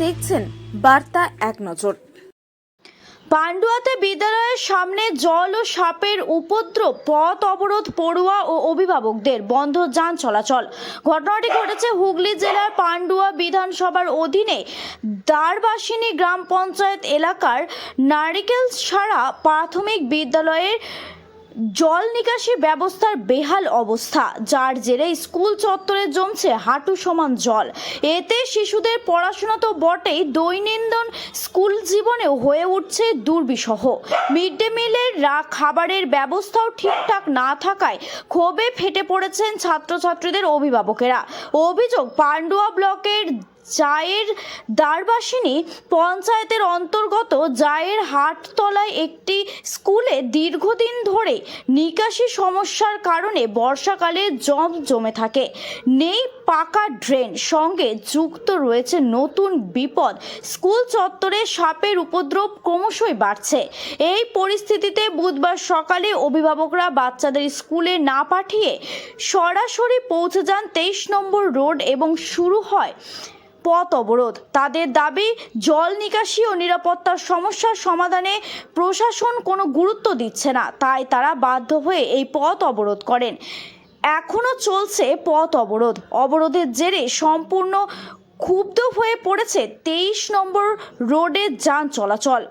দেখছেন বার্তা এক নজর। পান্ডুয়াতে বিদ্যালয়ের সামনে জল ও সাপের উপদ্রব, পথ অবরোধ, পড়ুয়া ও অভিভাবকদের বন্ধ যান চলাচল। ঘটনাটি ঘটেছে হুগলি জেলার পান্ডুয়া বিধানসভার অধীনে দ্বারবাসিনী গ্রাম পঞ্চায়েত এলাকার নারিকেলছড়া প্রাথমিক বিদ্যালয়ের জল নিকাশি ব্যবস্থার বেহাল অবস্থা, যার জেরে স্কুল চত্বরে জমছে হাঁটু সমান জল। এতে শিশুদের পড়াশোনা তো বটেই, দৈনন্দিন স্কুল জীবনেও হয়ে উঠছে দুর্বিষহ। মিড ডে মিলের খাবারের ব্যবস্থাও ঠিকঠাক না থাকায় ক্ষোভে ফেটে পড়েছেন ছাত্রছাত্রীদের অভিভাবকেরা। অভিযোগ, পান্ডুয়া ব্লকের জায়ের দ্বারবাসিনী পঞ্চায়েতের অন্তর্গত জায়ের হাটতলায় একটি স্কুলে দীর্ঘদিন ধরে নিকাশি সমস্যার কারণে বর্ষাকালে জমে থাকে। নেই পাকা ড্রেন, সঙ্গে যুক্ত রয়েছে নতুন বিপদ, স্কুল চত্বরে সাপের উপদ্রব ক্রমশই বাড়ছে। এই পরিস্থিতিতে বুধবার সকালে অভিভাবকরা বাচ্চাদের স্কুলে না পাঠিয়ে সরাসরি পৌঁছে যান 23 নম্বর রোড এবং শুরু হয় পথ অবরোধ। তাদের দাবি, জল নিকাশি ও নিরাপত্তার সমস্যার সমাধানে প্রশাসন কোনো গুরুত্ব দিচ্ছে না, তাই তারা বাধ্য হয়ে এই পথ অবরোধ করেন। এখনও চলছে পথ অবরোধ। অবরোধের জেরে সম্পূর্ণ ক্ষুব্ধ হয়ে পড়েছে 23 নম্বর রোডে যান চলাচল।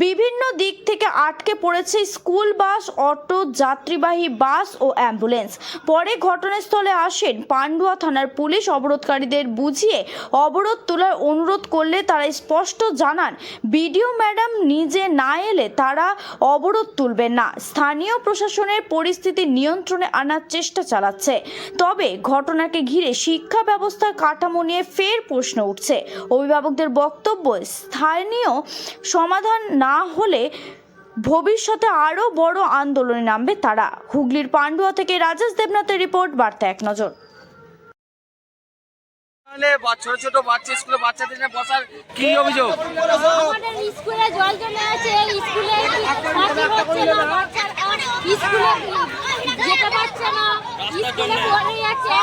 বিভিন্ন দিক থেকে আটকে পড়েছে স্কুল বাস, অটো, যাত্রীবাহী বাস ও অ্যাম্বুলেন্স। পরে ঘটনাস্থলে আসেন পান্ডুয়া থানার পুলিশ। অবরোধকারীদের বুঝিয়ে অবরোধ তোলার অনুরোধ করলে তারা স্পষ্ট জানান, বিডিও ম্যাডাম নিজে না এলে তারা অবরোধ তুলবেন না। স্থানীয় প্রশাসনের পরিস্থিতি নিয়ন্ত্রণে আনার চেষ্টা চালাচ্ছে। তবে ঘটনাকে ঘিরে শিক্ষা ব্যবস্থার কাঠামো নিয়ে ফের প্রশ্ন উঠছে। অভিভাবকদের বক্তব্য, স্থানীয় সমাধান না হলে ভবিষ্যতে আরো বড় আন্দোলনে নামবে তারা। হুগলির পান্ডুয়া থেকে রাজেশ দেবনাথের রিপোর্ট, বার্তা এক নজর। ছোট ছোট বাচ্চা স্কুলে বাচ্চাদের নিয়ে বসার কি অভিযোগ? আমাদের স্কুলে জল জমে আছে, স্কুলে স্কুলে যেতে পারছে না, স্কুলে পড়ে যাচ্ছে,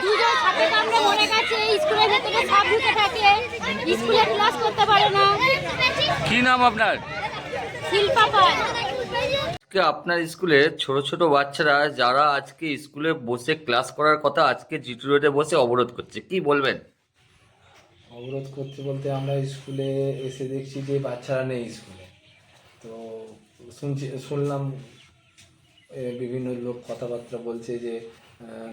দুজন সাপে কামড়ে মরে গেছে, স্কুলের ভেতরে সাপ ঢুকে থাকে, স্কুলে ক্লাস করতে পারে না। কি নাম আপনার? শিল্পা পাল। আপনার স্কুলে ছোট ছোট বাচ্চারা যারা আজকে স্কুলে বসে ক্লাস করার কথা, আজকে জিটি রোডে বসে অবরোধ করছে, কি বলবেন? অবরোধ করতে বলতে আমরা স্কুলে এসে দেখছি যে বাচ্চারা নেই স্কুলে। তো শুনলাম বিভিন্ন লোক কথাবার্তা বলছে যে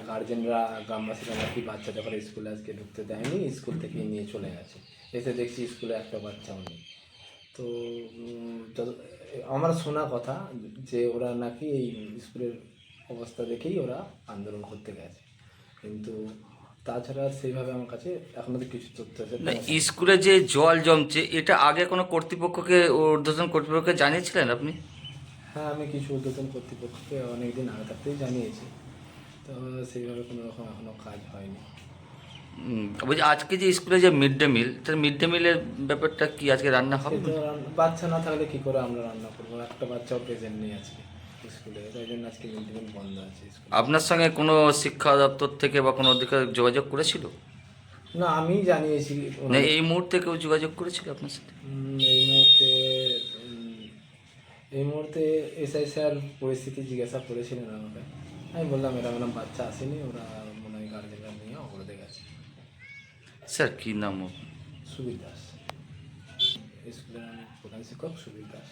গার্জেনরা, গ্রামবাসীরা নাকি বাচ্চাটা করে স্কুলে আজকে ঢুকতে দেয়নি, স্কুল থেকে নিয়ে চলে গেছে। এসে দেখছি স্কুলে একটা বাচ্চাও নেই। তো আমার শোনা কথা যে ওরা নাকি এই স্কুলের অবস্থা দেখেই ওরা আন্দোলন করতে গেছে, কিন্তু তাছাড়া সেইভাবে আমার কাছে এখনো তো কিছু তথ্য আছে। স্কুলে যে জল জমছে, এটা আগে কোনো কর্তৃপক্ষকে, ঊর্ধ্বতন কর্তৃপক্ষকে জানিয়েছিলেন আপনি? হ্যাঁ, আমি কিছু ঊর্ধ্বতন কর্তৃপক্ষকে অনেকদিন আগে থাকতেই জানিয়েছি, তো সেইভাবে কোনো রকম এখনও কাজ হয়নি। বলছি, আজকে যে স্কুলে যে মিড ডে মিল, তার মিড ডে মিলের ব্যাপারটা কি আজকে রান্না হবে? বাচ্চা না থাকলে কি করে আমরা রান্না করবো? একটা বাচ্চাও প্রেজেন্ট নেই আজকে স্কুলে, তাই জন্য আজকে মিড ডে মিল বন্ধ আছে। আপনার সঙ্গে কোনো শিক্ষা দপ্তর থেকে বা কোনো অধিকার যোগাযোগ করেছিল? না, আমি জানিয়েছি। না, এই মুহূর্তে কেউ যোগাযোগ করেছিল আপনার সাথে? এই মুহূর্তে এসআই স্যার পরিস্থিতি জিজ্ঞাসা করেছিলেন আমাকে। আমি বললাম এরকম বাচ্চা আসেনি, ওরা মনে হয় গার্জেনরা নিয়ে অবরোধে গেছে। স্যার কি নাম? সুবীর দাস, স্কুলের প্রধান শিক্ষক সুবীর দাস।